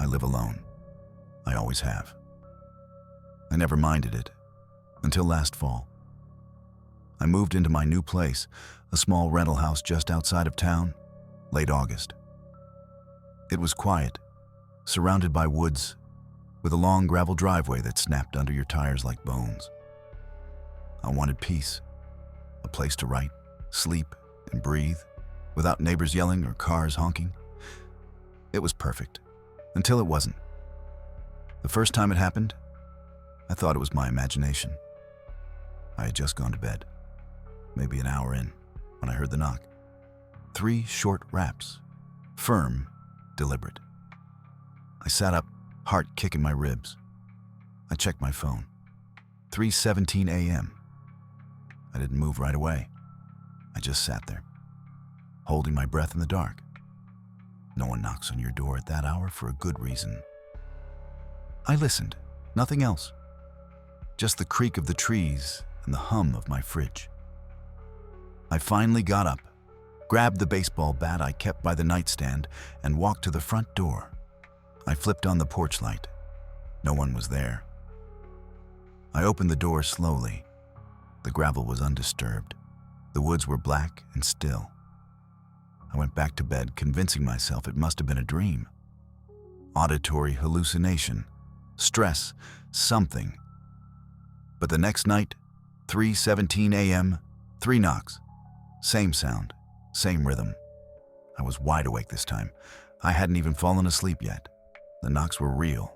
live alone. I always have. I never minded it until last fall. I moved into my new place, a small rental house just outside of town, late August. It was quiet, surrounded by woods, with a long gravel driveway that snapped under your tires like bones. I wanted peace, a place to write, sleep, and breathe, without neighbors yelling or cars honking. It was perfect, until it wasn't. The first time it happened, I thought it was my imagination. I had just gone to bed, maybe an hour in, when I heard the knock. 3 short raps, firm, deliberate. I sat up, heart kicking my ribs. I checked my phone. 3:17 a.m. I didn't move right away. I just sat there, holding my breath in the dark. No one knocks on your door at that hour for a good reason. I listened, nothing else. Just the creak of the trees and the hum of my fridge. I finally got up, grabbed the baseball bat I kept by the nightstand, and walked to the front door. I flipped on the porch light. No one was there. I opened the door slowly. The gravel was undisturbed. The woods were black and still. I went back to bed, convincing myself it must have been a dream. Auditory hallucination, stress, something. But the next night, 3:17 a.m., 3 knocks. Same sound, same rhythm. I was wide awake this time. I hadn't even fallen asleep yet. The knocks were real.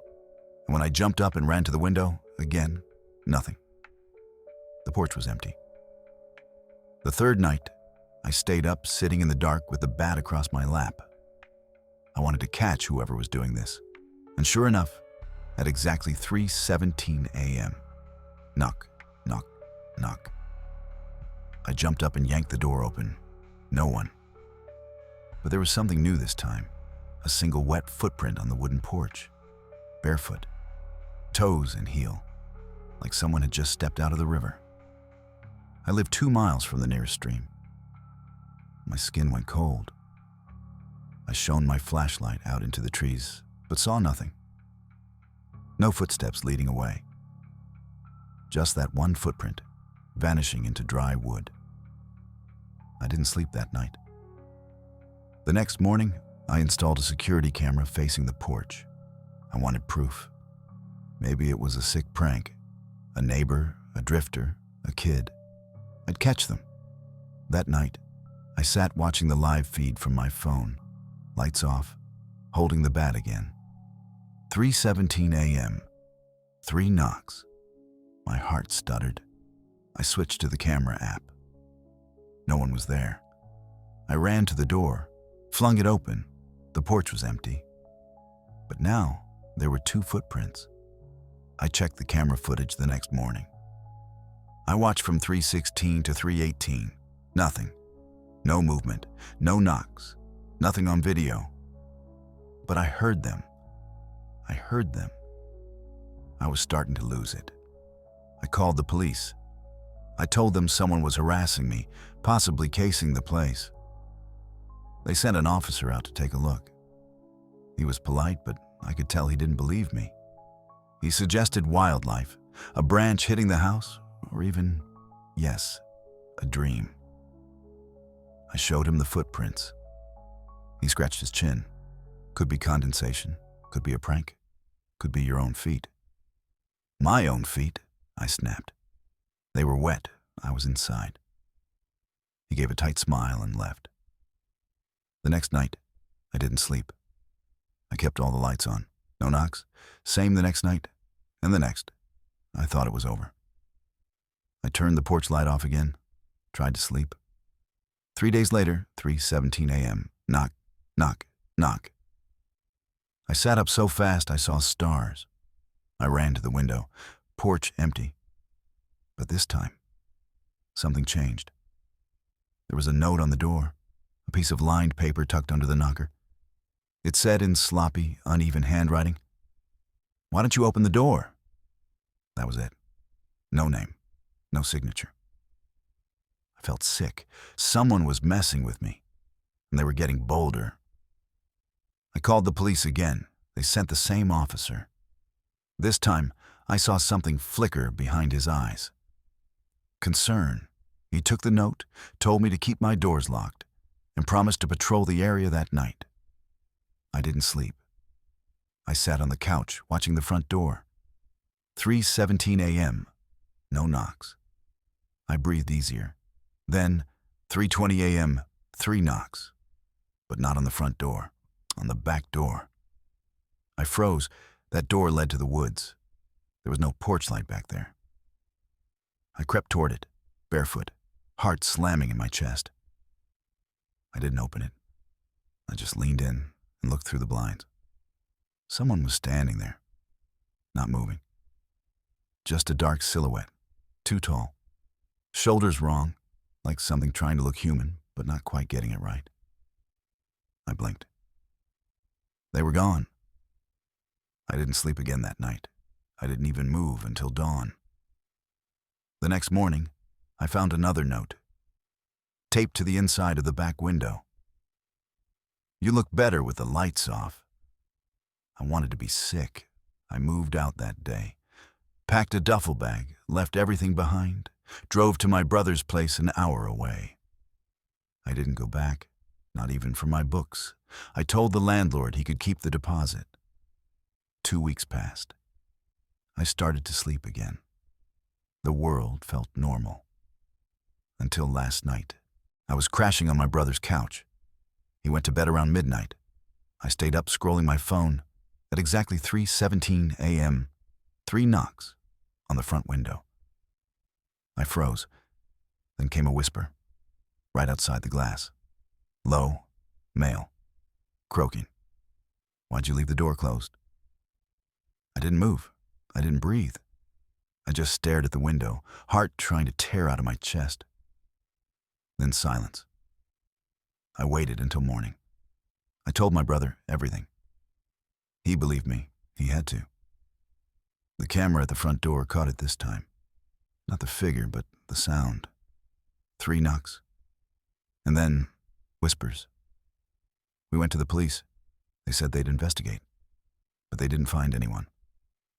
And when I jumped up and ran to the window, again, nothing. The porch was empty. The third night, I stayed up, sitting in the dark with the bat across my lap. I wanted to catch whoever was doing this. And sure enough, at exactly 3:17 a.m., knock, knock, knock. I jumped up and yanked the door open. No one. But there was something new this time. A single wet footprint on the wooden porch. Barefoot. Toes and heel. Like someone had just stepped out of the river. I lived 2 miles from the nearest stream. My skin went cold. I shone my flashlight out into the trees, but saw nothing. No footsteps leading away. Just that one footprint, vanishing into dry wood. I didn't sleep that night. The next morning, I installed a security camera facing the porch. I wanted proof. Maybe it was a sick prank. A neighbor, a drifter, a kid. I'd catch them. That night, I sat watching the live feed from my phone, lights off, holding the bat again. 3:17 a.m., 3 knocks. My heart stuttered. I switched to the camera app. No one was there. I ran to the door, flung it open. The porch was empty. But now, there were 2 footprints. I checked the camera footage the next morning. I watched from 3:16 to 3:18. Nothing. No movement. No knocks. Nothing on video. But I heard them. I heard them. I was starting to lose it. I called the police. I told them someone was harassing me, possibly casing the place. They sent an officer out to take a look. He was polite, but I could tell he didn't believe me. He suggested wildlife, a branch hitting the house, or even, yes, a dream. I showed him the footprints. He scratched his chin. Could be condensation, could be a prank, could be your own feet. My own feet, I snapped. They were wet. I was inside. He gave a tight smile and left. The next night, I didn't sleep. I kept all the lights on. No knocks. Same the next night, and the next. I thought it was over. I turned the porch light off again, tried to sleep. 3 days later, 3:17 a.m., knock, knock, knock. I sat up so fast I saw stars. I ran to the window, porch empty. But this time, something changed. There was a note on the door, a piece of lined paper tucked under the knocker. It said in sloppy, uneven handwriting, "Why don't you open the door?" That was it. No name, no signature. I felt sick. Someone was messing with me, and they were getting bolder. I called the police again, They sent the same officer. This time, I saw something flicker behind his eyes. Concern. He took the note, told me to keep my doors locked, and promised to patrol the area that night. I didn't sleep. I sat on the couch, watching the front door. 3:17 a.m. No knocks. I breathed easier. Then, 3:20 a.m., 3 knocks. But not on the front door, on the back door. I froze. That door led to the woods. There was no porch light back there. I crept toward it, barefoot, heart slamming in my chest. I didn't open it. I just leaned in and looked through the blinds. Someone was standing there, not moving. Just a dark silhouette, too tall. Shoulders wrong, like something trying to look human, but not quite getting it right. I blinked. They were gone. I didn't sleep again that night. I didn't even move until dawn. The next morning, I found another note, taped to the inside of the back window. You look better with the lights off. I wanted to be sick. I moved out that day, packed a duffel bag, left everything behind, drove to my brother's place an hour away. I didn't go back, not even for my books. I told the landlord he could keep the deposit. 2 weeks passed. I started to sleep again. The world felt normal. Until last night. I was crashing on my brother's couch. He went to bed around midnight. I stayed up scrolling my phone. At exactly 3:17 a.m., 3 knocks on the front window. I froze. Then came a whisper, right outside the glass. Low, male, croaking. Why'd you leave the door closed? I didn't move. I didn't breathe. I just stared at the window, heart trying to tear out of my chest. Then silence. I waited until morning. I told my brother everything. He believed me. He had to. The camera at the front door caught it this time. Not the figure, but the sound. 3 knocks. And then, whispers. We went to the police. They said they'd investigate. But they didn't find anyone.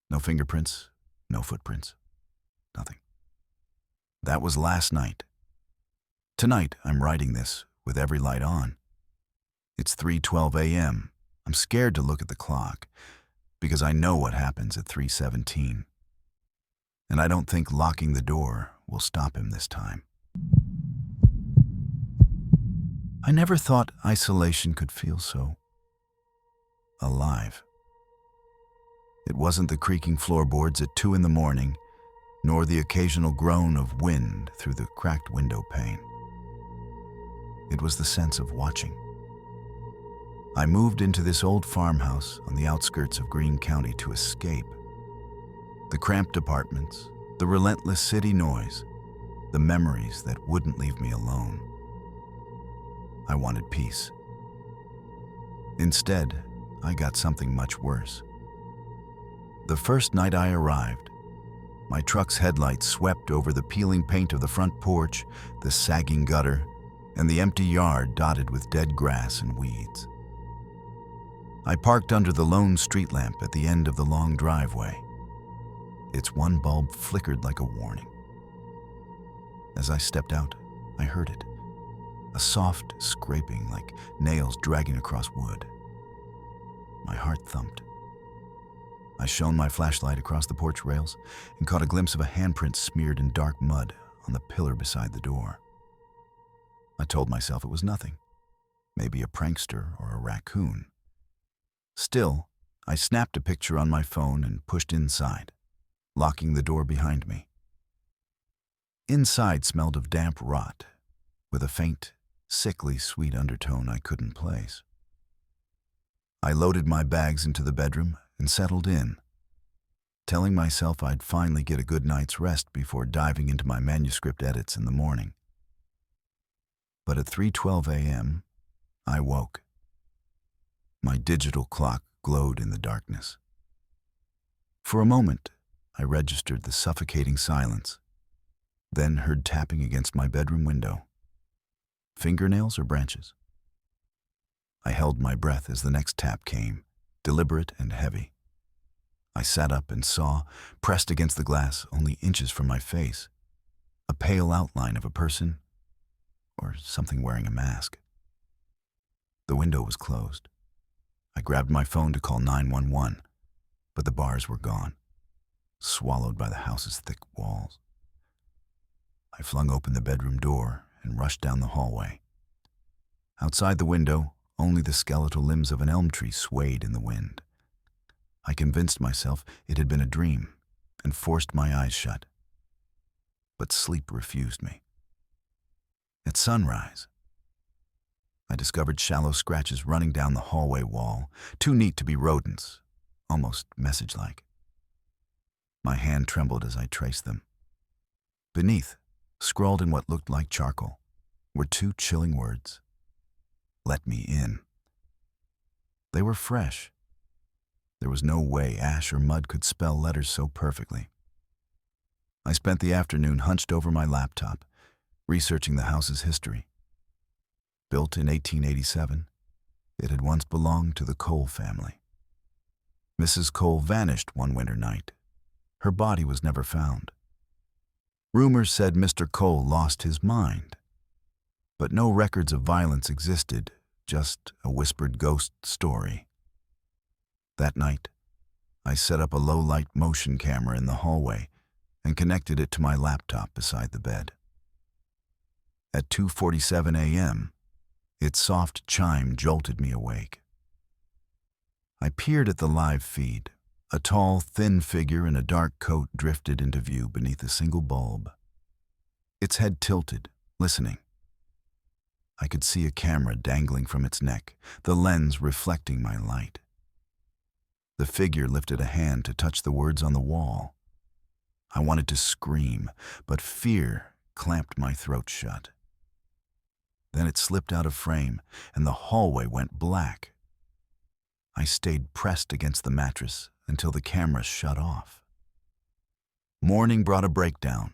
No fingerprints, no footprints. Nothing. That was last night. Tonight, I'm writing this with every light on. It's 3:12 a.m. I'm scared to look at the clock because I know what happens at 3:17. And I don't think locking the door will stop him this time. I never thought isolation could feel so alive. It wasn't the creaking floorboards at 2 in the morning, nor the occasional groan of wind through the cracked window pane. It was the sense of watching. I moved into this old farmhouse on the outskirts of Greene County to escape. The cramped apartments, the relentless city noise, the memories that wouldn't leave me alone. I wanted peace. Instead, I got something much worse. The first night I arrived, my truck's headlights swept over the peeling paint of the front porch, the sagging gutter, and the empty yard dotted with dead grass and weeds. I parked under the lone street lamp at the end of the long driveway. Its one bulb flickered like a warning. As I stepped out, I heard it, a soft scraping like nails dragging across wood. My heart thumped. I shone my flashlight across the porch rails and caught a glimpse of a handprint smeared in dark mud on the pillar beside the door. I told myself it was nothing, maybe a prankster or a raccoon. Still, I snapped a picture on my phone and pushed inside, locking the door behind me. Inside smelled of damp rot, with a faint, sickly sweet undertone I couldn't place. I loaded my bags into the bedroom and settled in, telling myself I'd finally get a good night's rest before diving into my manuscript edits in the morning. But at 3:12 a.m., I woke. My digital clock glowed in the darkness. For a moment, I registered the suffocating silence, then heard tapping against my bedroom window. Fingernails or branches? I held my breath as the next tap came, deliberate and heavy. I sat up and saw, pressed against the glass only inches from my face, a pale outline of a person or something wearing a mask. The window was closed. I grabbed my phone to call 911, but the bars were gone, swallowed by the house's thick walls. I flung open the bedroom door and rushed down the hallway. Outside the window, only the skeletal limbs of an elm tree swayed in the wind. I convinced myself it had been a dream and forced my eyes shut. But sleep refused me. At sunrise, I discovered shallow scratches running down the hallway wall, too neat to be rodents, almost message-like. My hand trembled as I traced them. Beneath, scrawled in what looked like charcoal, were two chilling words: "Let me in." They were fresh. There was no way ash or mud could spell letters so perfectly. I spent the afternoon hunched over my laptop, researching the house's history. Built in 1887, it had once belonged to the Cole family. Mrs. Cole vanished one winter night. Her body was never found. Rumors said Mr. Cole lost his mind, but no records of violence existed, just a whispered ghost story. That night, I set up a low-light motion camera in the hallway and connected it to my laptop beside the bed. At 2:47 a.m., its soft chime jolted me awake. I peered at the live feed. A tall, thin figure in a dark coat drifted into view beneath a single bulb. Its head tilted, listening. I could see a camera dangling from its neck, the lens reflecting my light. The figure lifted a hand to touch the words on the wall. I wanted to scream, but fear clamped my throat shut. Then it slipped out of frame, and the hallway went black. I stayed pressed against the mattress until the camera shut off. Morning brought a breakdown.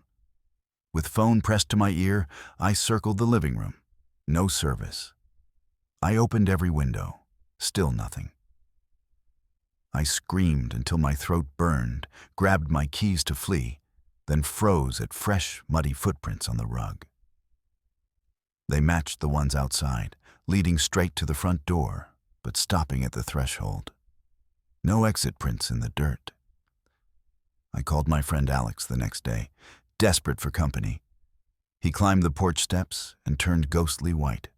With phone pressed to my ear, I circled the living room. No service. I opened every window. Still nothing. I screamed until my throat burned, grabbed my keys to flee, then froze at fresh, muddy footprints on the rug. They matched the ones outside, leading straight to the front door, but stopping at the threshold. No exit prints in the dirt. I called my friend Alex the next day, desperate for company. He climbed the porch steps and turned ghostly white.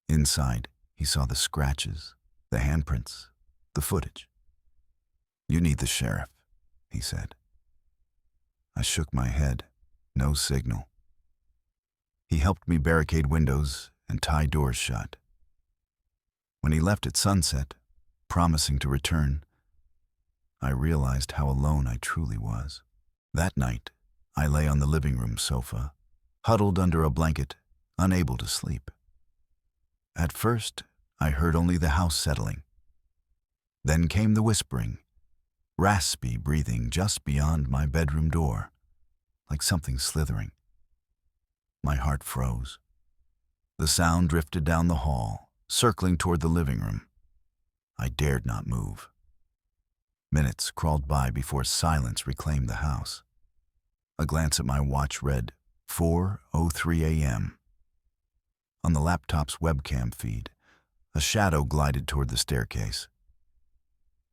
Inside, he saw the scratches, the handprints, the footage. "You need the sheriff," he said. I shook my head. No signal. He helped me barricade windows and tie doors shut. When he left at sunset, promising to return, I realized how alone I truly was. That night, I lay on the living room sofa, huddled under a blanket, unable to sleep. At first, I heard only the house settling. Then came the whispering, raspy breathing just beyond my bedroom door, like something slithering. My heart froze. The sound drifted down the hall, circling toward the living room. I dared not move. Minutes crawled by before silence reclaimed the house. A glance at my watch read 4:03 a.m. On the laptop's webcam feed, a shadow glided toward the staircase.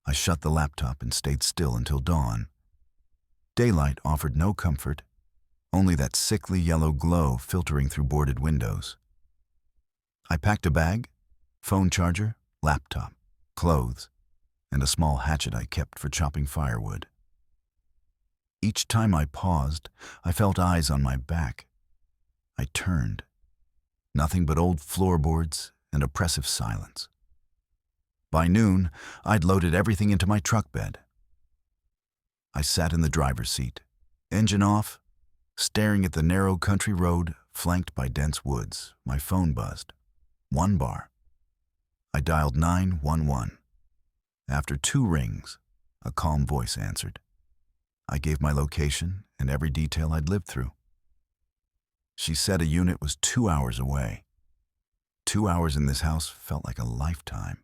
I shut the laptop and stayed still until dawn. Daylight offered no comfort, only that sickly yellow glow filtering through boarded windows. I packed a bag, phone charger, laptop, clothes, and a small hatchet I kept for chopping firewood. Each time I paused, I felt eyes on my back. I turned. Nothing but old floorboards and oppressive silence. By noon, I'd loaded everything into my truck bed. I sat in the driver's seat, engine off, staring at the narrow country road flanked by dense woods. My phone buzzed. 1 bar. I dialed 911. After 2 rings, a calm voice answered. I gave my location and every detail I'd lived through. She said a unit was 2 hours away. 2 hours in this house felt like a lifetime.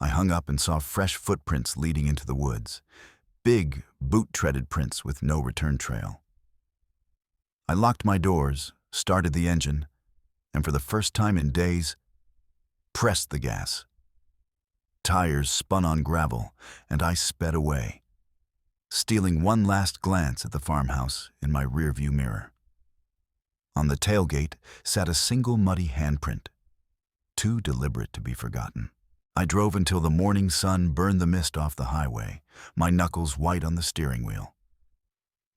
I hung up and saw fresh footprints leading into the woods, big, boot-treaded prints with no return trail. I locked my doors, started the engine, and for the first time in days, pressed the gas. Tires spun on gravel, and I sped away, stealing one last glance at the farmhouse in my rearview mirror. On the tailgate sat a single muddy handprint, too deliberate to be forgotten. I drove until the morning sun burned the mist off the highway, my knuckles white on the steering wheel.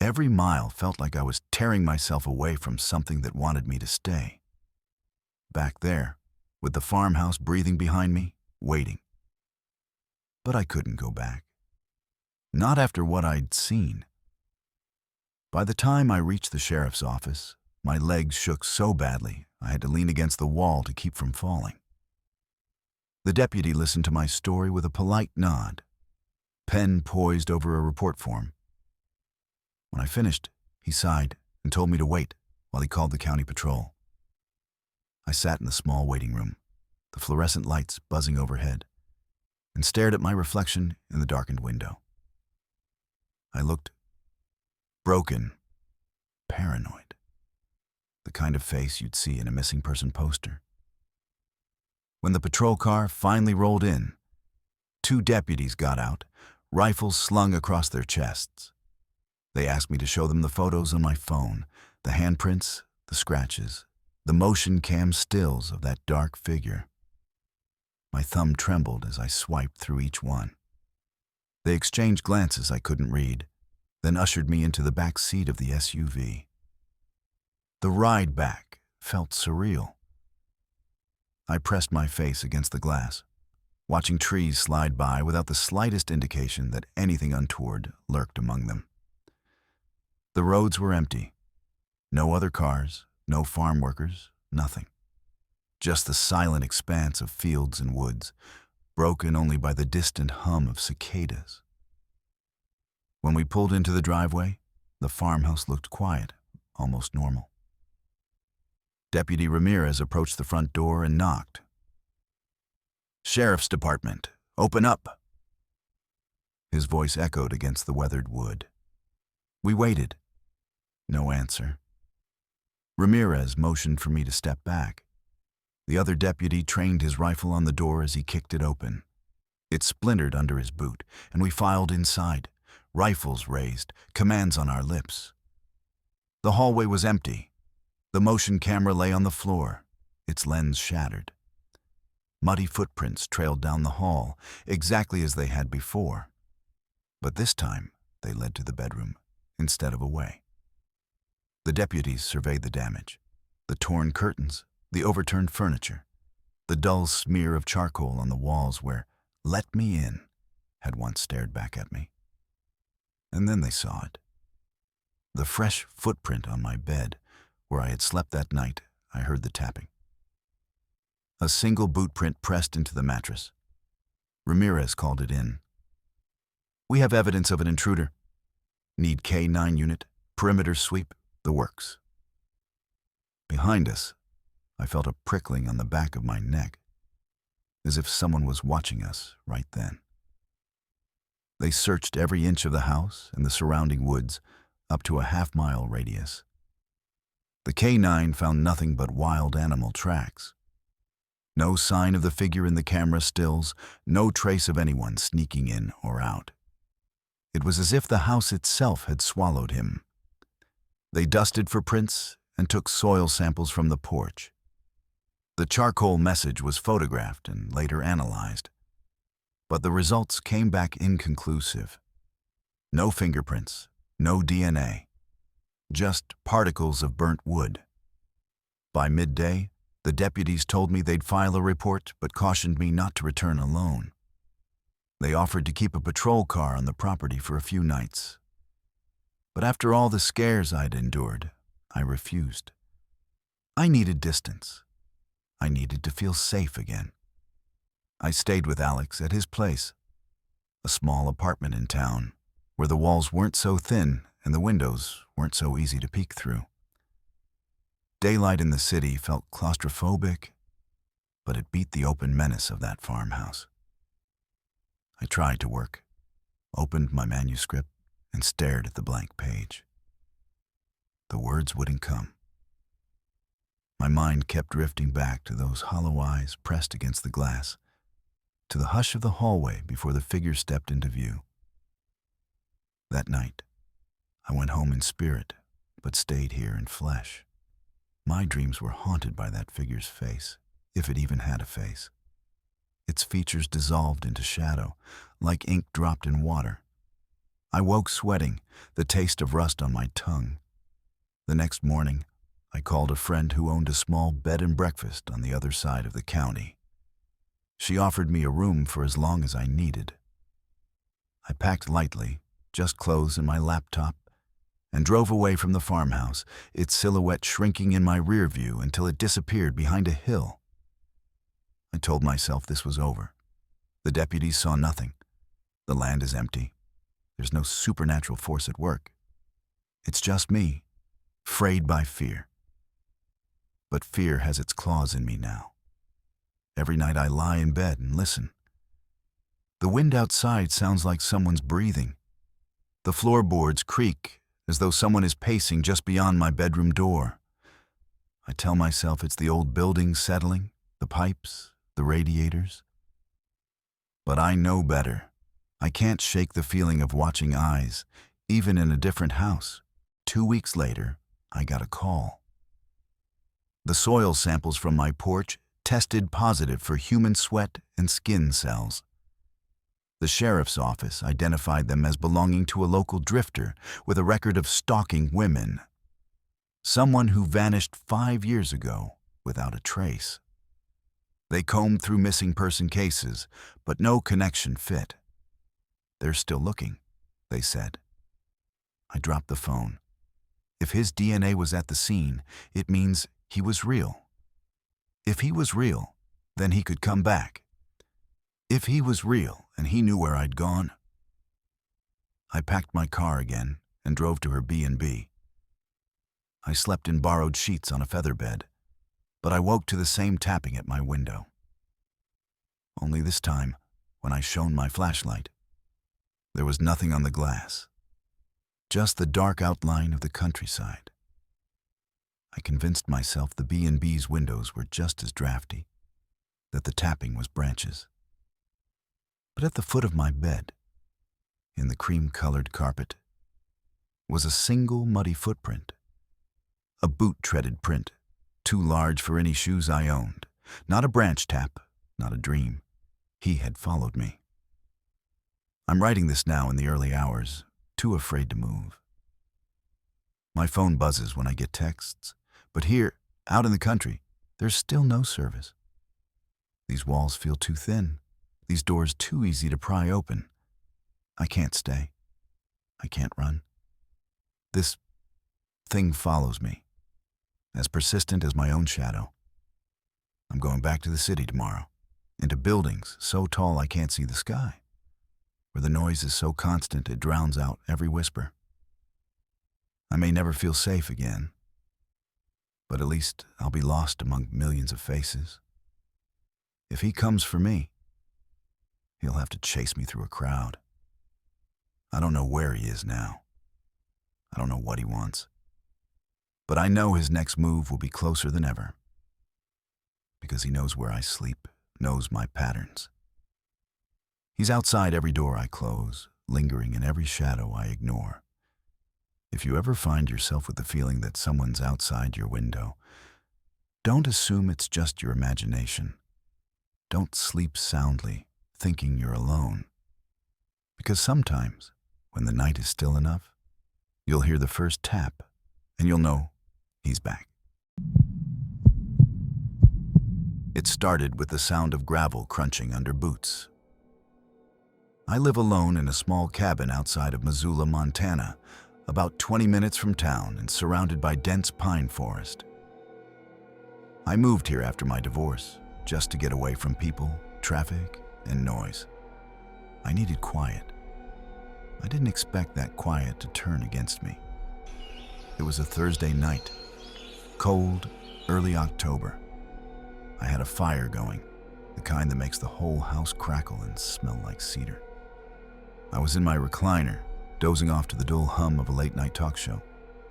Every mile felt like I was tearing myself away from something that wanted me to stay. Back there, with the farmhouse breathing behind me, waiting. But I couldn't go back. Not after what I'd seen. By the time I reached the sheriff's office, my legs shook so badly I had to lean against the wall to keep from falling. The deputy listened to my story with a polite nod, pen poised over a report form. When I finished, he sighed and told me to wait while he called the county patrol. I sat in the small waiting room, the fluorescent lights buzzing overhead, and stared at my reflection in the darkened window. I looked broken, paranoid, the kind of face you'd see in a missing person poster. When the patrol car finally rolled in, 2 deputies got out, rifles slung across their chests. They asked me to show them the photos on my phone, the handprints, the scratches, the motion cam stills of that dark figure. My thumb trembled as I swiped through each one. They exchanged glances I couldn't read, then ushered me into the back seat of the SUV. The ride back felt surreal. I pressed my face against the glass, watching trees slide by without the slightest indication that anything untoward lurked among them. The roads were empty. No other cars, no farm workers, nothing. Just the silent expanse of fields and woods, broken only by the distant hum of cicadas. When we pulled into the driveway, the farmhouse looked quiet, almost normal. Deputy Ramirez approached the front door and knocked. "Sheriff's Department, open up." His voice echoed against the weathered wood. We waited. No answer. Ramirez motioned for me to step back. The other deputy trained his rifle on the door as he kicked it open. It splintered under his boot, and we filed inside, rifles raised, commands on our lips. The hallway was empty. The motion camera lay on the floor, its lens shattered. Muddy footprints trailed down the hall, exactly as they had before. But this time, they led to the bedroom, instead of away. The deputies surveyed the damage, the torn curtains, the overturned furniture, the dull smear of charcoal on the walls where "Let me in" had once stared back at me. And then they saw it. The fresh footprint on my bed, where I had slept that night. I heard the tapping. A single boot print pressed into the mattress. Ramirez called it in. "We have evidence of an intruder. Need K9 unit, perimeter sweep, the works." Behind us, I felt a prickling on the back of my neck, as if someone was watching us right then. They searched every inch of the house and the surrounding woods, up to a half-mile radius. The K9 found nothing but wild animal tracks. No sign of the figure in the camera stills, no trace of anyone sneaking in or out. It was as if the house itself had swallowed him. They dusted for prints and took soil samples from the porch. The charcoal message was photographed and later analyzed. But the results came back inconclusive. No fingerprints, no DNA. Just particles of burnt wood. By midday, the deputies told me they'd file a report but cautioned me not to return alone. They offered to keep a patrol car on the property for a few nights. But after all the scares I'd endured, I refused. I needed distance. I needed to feel safe again. I stayed with Alex at his place, a small apartment in town where the walls weren't so thin and the windows weren't so easy to peek through. Daylight in the city felt claustrophobic, but it beat the open menace of that farmhouse. I tried to work, opened my manuscript, and stared at the blank page. The words wouldn't come. My mind kept drifting back to those hollow eyes pressed against the glass, to the hush of the hallway before the figure stepped into view. That night, I went home in spirit, but stayed here in flesh. My dreams were haunted by that figure's face, if it even had a face. Its features dissolved into shadow, like ink dropped in water. I woke sweating, the taste of rust on my tongue. The next morning, I called a friend who owned a small bed and breakfast on the other side of the county. She offered me a room for as long as I needed. I packed lightly, just clothes and my laptop, and drove away from the farmhouse, its silhouette shrinking in my rear view until it disappeared behind a hill. I told myself this was over. The deputies saw nothing. The land is empty. There's no supernatural force at work. It's just me, frayed by fear. But fear has its claws in me now. Every night I lie in bed and listen. The wind outside sounds like someone's breathing. The floorboards creak as though someone is pacing just beyond my bedroom door. I tell myself it's the old building settling, the pipes, the radiators. But I know better. I can't shake the feeling of watching eyes, even in a different house. 2 weeks later, I got a call. The soil samples from my porch tested positive for human sweat and skin cells. The sheriff's office identified them as belonging to a local drifter with a record of stalking women. Someone who vanished 5 years ago without a trace. They combed through missing person cases, but no connection fit. They're still looking, they said. I dropped the phone. If his DNA was at the scene, it means he was real. If he was real, then he could come back. If he was real and he knew where I'd gone. I packed my car again and drove to her B&B. I slept in borrowed sheets on a feather bed, but I woke to the same tapping at my window. Only this time, when I shone my flashlight, there was nothing on the glass, just the dark outline of the countryside. I convinced myself the B&B's windows were just as drafty, that the tapping was branches. But at the foot of my bed, in the cream-colored carpet, was a single muddy footprint. A boot-treaded print, too large for any shoes I owned. Not a branch tap, not a dream. He had followed me. I'm writing this now in the early hours, too afraid to move. My phone buzzes when I get texts, but here, out in the country, there's still no service. These walls feel too thin, these doors too easy to pry open. I can't stay. I can't run. This thing follows me, as persistent as my own shadow. I'm going back to the city tomorrow, into buildings so tall I can't see the sky, where the noise is so constant it drowns out every whisper. I may never feel safe again, but at least I'll be lost among millions of faces. If he comes for me, he'll have to chase me through a crowd. I don't know where he is now. I don't know what he wants. But I know his next move will be closer than ever, because he knows where I sleep, knows my patterns. He's outside every door I close, lingering in every shadow I ignore. If you ever find yourself with the feeling that someone's outside your window, don't assume it's just your imagination. Don't sleep soundly, thinking you're alone. Because sometimes, when the night is still enough, you'll hear the first tap, and you'll know he's back. It started with the sound of gravel crunching under boots. I live alone in a small cabin outside of Missoula, Montana, about 20 minutes from town and surrounded by dense pine forest. I moved here after my divorce, just to get away from people, traffic, and noise. I needed quiet. I didn't expect that quiet to turn against me. It was a Thursday night, cold, early October. I had a fire going, the kind that makes the whole house crackle and smell like cedar. I was in my recliner, dozing off to the dull hum of a late-night talk show,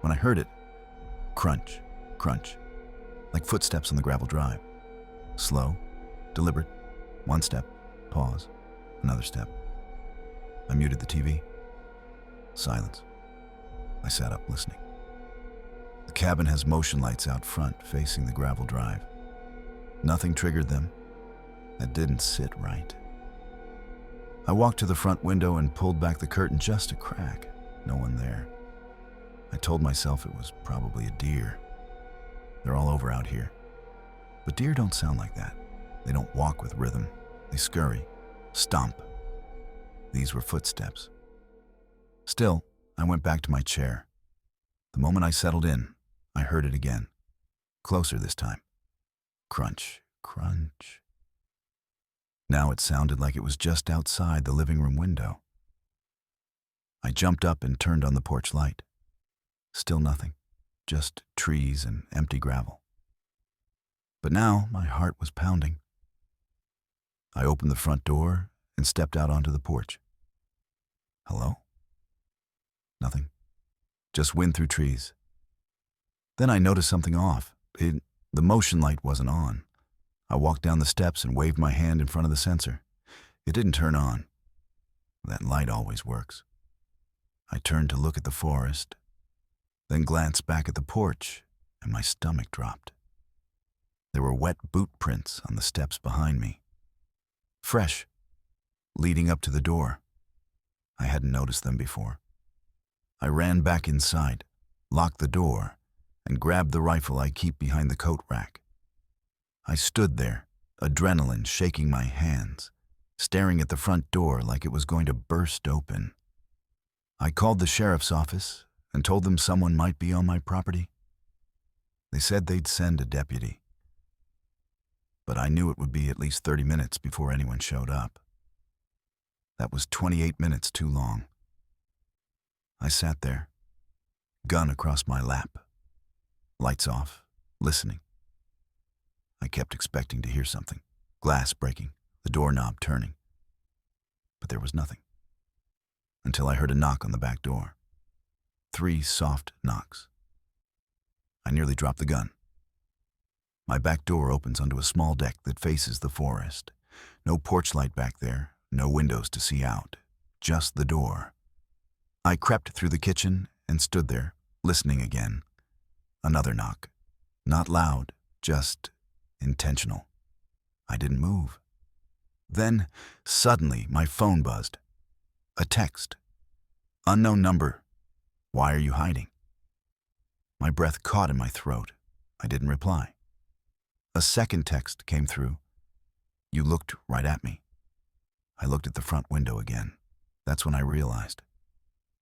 when I heard it. Crunch, crunch, like footsteps on the gravel drive. Slow, deliberate, one step, pause, another step. I muted the TV. Silence. I sat up listening. The cabin has motion lights out front facing the gravel drive. Nothing triggered them. That didn't sit right. I walked to the front window and pulled back the curtain just a crack. No one there. I told myself it was probably a deer. They're all over out here. But deer don't sound like that. They don't walk with rhythm. They scurry, stomp. These were footsteps. Still, I went back to my chair. The moment I settled in, I heard it again. Closer this time. Crunch, crunch. Now it sounded like it was just outside the living room window. I jumped up and turned on the porch light. Still nothing, just trees and empty gravel. But now my heart was pounding. I opened the front door and stepped out onto the porch. Hello? Nothing. Just wind through trees. Then I noticed something off. The motion light wasn't on. I walked down the steps and waved my hand in front of the sensor. It didn't turn on. That light always works. I turned to look at the forest, then glanced back at the porch, and my stomach dropped. There were wet boot prints on the steps behind me. Fresh, leading up to the door. I hadn't noticed them before. I ran back inside, locked the door, and grabbed the rifle I keep behind the coat rack. I stood there, adrenaline shaking my hands, staring at the front door like it was going to burst open. I called the sheriff's office and told them someone might be on my property. They said they'd send a deputy. But I knew it would be at least 30 minutes before anyone showed up. That was 28 minutes too long. I sat there, gun across my lap, lights off, listening. I kept expecting to hear something, glass breaking, the doorknob turning. But there was nothing. Until I heard a knock on the back door. 3 soft knocks. I nearly dropped the gun. My back door opens onto a small deck that faces the forest. No porch light back there, no windows to see out, just the door. I crept through the kitchen and stood there, listening again. Another knock. Not loud, just intentional. I didn't move. Then, suddenly, my phone buzzed. A text. Unknown number. Why are you hiding? My breath caught in my throat. I didn't reply. A second text came through. You looked right at me. I looked at the front window again. That's when I realized.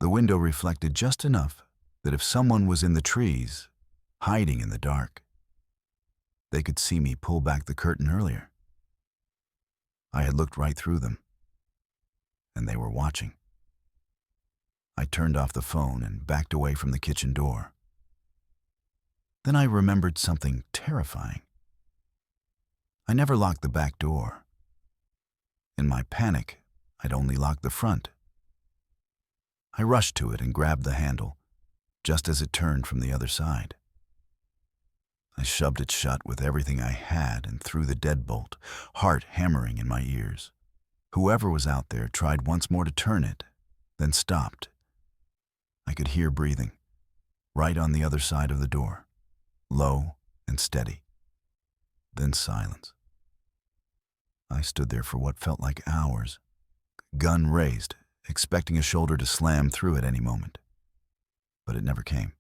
The window reflected just enough that if someone was in the trees, hiding in the dark, they could see me pull back the curtain earlier. I had looked right through them, and they were watching. I turned off the phone and backed away from the kitchen door. Then I remembered something terrifying. I never locked the back door. In my panic, I'd only locked the front. I rushed to it and grabbed the handle, just as it turned from the other side. I shoved it shut with everything I had and threw the deadbolt, heart hammering in my ears. Whoever was out there tried once more to turn it, then stopped. I could hear breathing, right on the other side of the door, low and steady. Then silence. I stood there for what felt like hours, gun raised, expecting a shoulder to slam through at any moment. But it never came.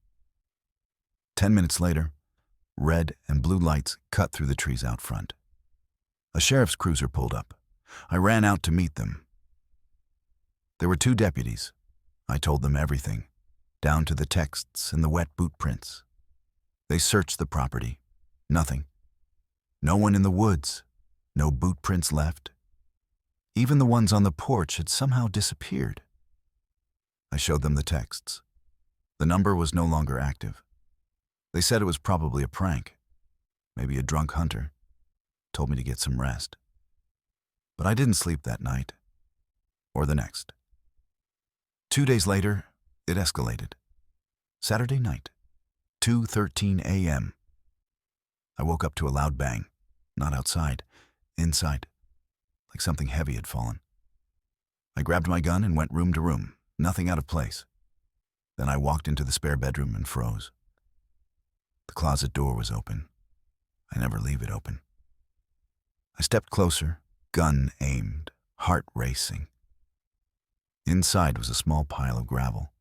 10 minutes later, red and blue lights cut through the trees out front. A sheriff's cruiser pulled up. I ran out to meet them. There were 2 deputies. I told them everything, down to the texts and the wet boot prints. They searched the property. Nothing. No one in the woods. No boot prints left. Even the ones on the porch had somehow disappeared. I showed them the texts. The number was no longer active. They said it was probably a prank, maybe a drunk hunter. Told me to get some rest. But I didn't sleep that night, or the next. 2 days later, it escalated. Saturday night, 2:13 a.m. I woke up to a loud bang. Not outside, inside, like something heavy had fallen. I grabbed my gun and went room to room, nothing out of place. Then I walked into the spare bedroom and froze. The closet door was open. I never leave it open. I stepped closer, gun aimed, heart racing. Inside was a small pile of gravel,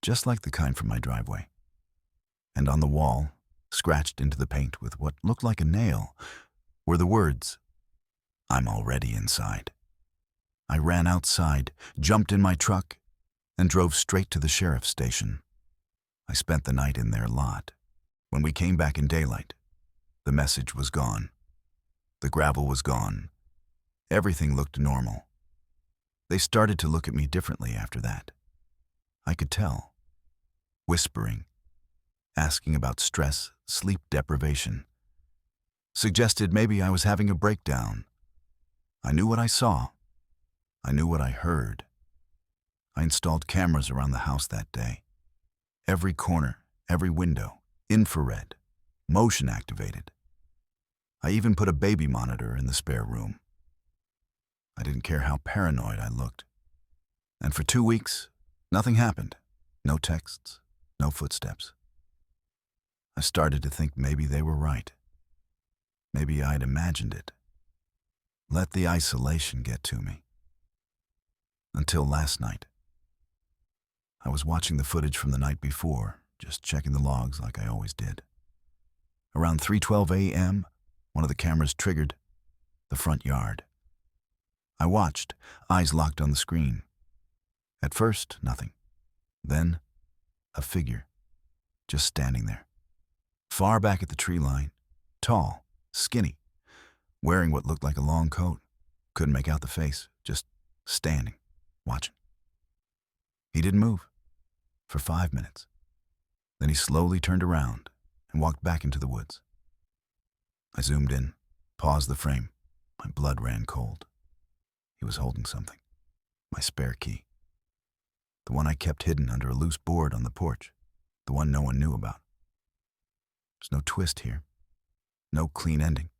just like the kind from my driveway. And on the wall, scratched into the paint with what looked like a nail, were the words, "I'm already inside." I ran outside, jumped in my truck, and drove straight to the sheriff's station. I spent the night in their lot. When we came back in daylight, the message was gone. The gravel was gone. Everything looked normal. They started to look at me differently after that. I could tell. Whispering, asking about stress, sleep deprivation. Suggested maybe I was having a breakdown. I knew what I saw. I knew what I heard. I installed cameras around the house that day. Every corner, every window, infrared, motion activated. I even put a baby monitor in the spare room. I didn't care how paranoid I looked. And for 2 weeks, nothing happened. No texts, no footsteps. I started to think maybe they were right. Maybe I'd imagined it. Let the isolation get to me. Until last night. I was watching the footage from the night before, just checking the logs like I always did. Around 3:12 a.m., one of the cameras triggered the front yard. I watched, eyes locked on the screen. At first, nothing. Then, a figure, just standing there. Far back at the tree line, tall, skinny, wearing what looked like a long coat. Couldn't make out the face, just standing, watching. He didn't move for 5 minutes. Then he slowly turned around and walked back into the woods. I zoomed in, paused the frame. My blood ran cold. He was holding something. My spare key. The one I kept hidden under a loose board on the porch. The one no one knew about. There's no twist here. No clean ending.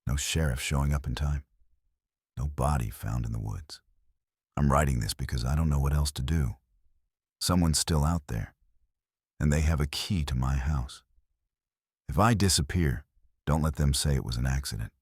No sheriff showing up in time. No body found in the woods. I'm writing this because I don't know what else to do. Someone's still out there, and they have a key to my house. If I disappear, don't let them say it was an accident.